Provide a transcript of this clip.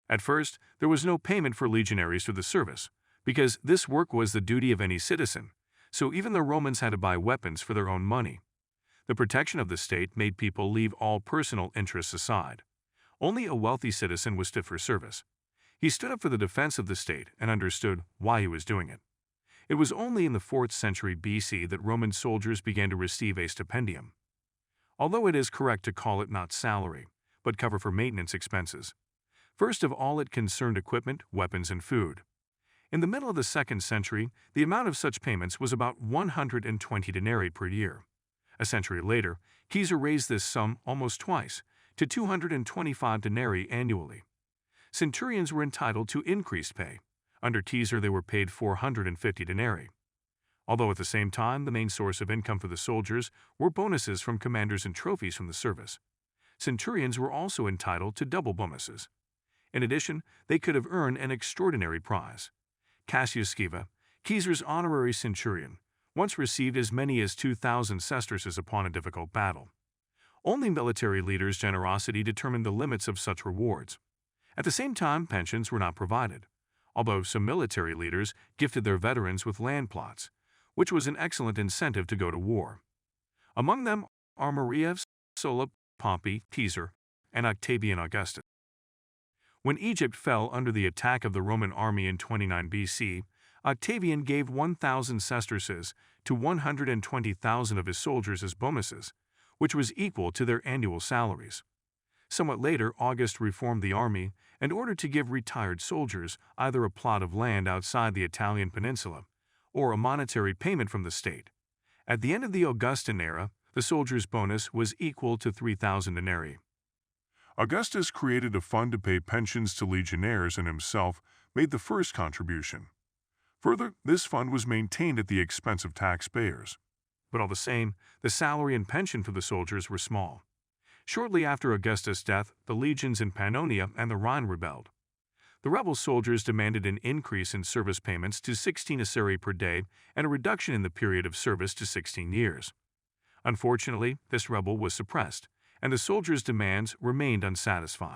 At first, there was no payment for legionaries for the service, because this work was the duty of any citizen, so even the Romans had to buy weapons for their own money. The protection of the state made people leave all personal interests aside. Only a wealthy citizen was fit for service. He stood up for the defense of the state and understood why he was doing it. It was only in the 4th century BC that Roman soldiers began to receive a stipendium. Although it is correct to call it not salary, but cover for maintenance expenses. First of all, it concerned equipment, weapons, and food. In the middle of the 2nd century, the amount of such payments was about 120 denarii per year. A century later, Caesar raised this sum almost twice, to 225 denarii annually. Centurions were entitled to increased pay. Under Caesar, they were paid 450 denarii. Although at the same time, the main source of income for the soldiers were bonuses from commanders and trophies from the service. Centurions were also entitled to double bonuses. In addition, they could have earned an extraordinary prize. Cassius Sceva, Caesar's honorary centurion, once received as many as 2,000 sesterces upon a difficult battle. Only military leaders' generosity determined the limits of such rewards. At the same time, pensions were not provided, although some military leaders gifted their veterans with land plots, which was an excellent incentive to go to war. Among them are Marius, Sulla, Pompey, Caesar, and Octavian Augustus. When Egypt fell under the attack of the Roman army in 29 BC, Octavian gave 1,000 sesterces to 120,000 of his soldiers as bonuses, which was equal to their annual salaries. Somewhat later, August reformed the army and ordered to give retired soldiers either a plot of land outside the Italian peninsula or a monetary payment from the state. At the end of the Augustan era, the soldier's bonus was equal to 3,000 denarii. Augustus created a fund to pay pensions to legionnaires and himself made the first contribution. Further, this fund was maintained at the expense of taxpayers. But all the same, the salary and pension for the soldiers were small. Shortly after Augustus' death, the legions in Pannonia and the Rhine rebelled. The rebel soldiers demanded an increase in service payments to 16 acerei per day and a reduction in the period of service to 16 years. Unfortunately, this rebel was suppressed, and the soldiers' demands remained unsatisfied.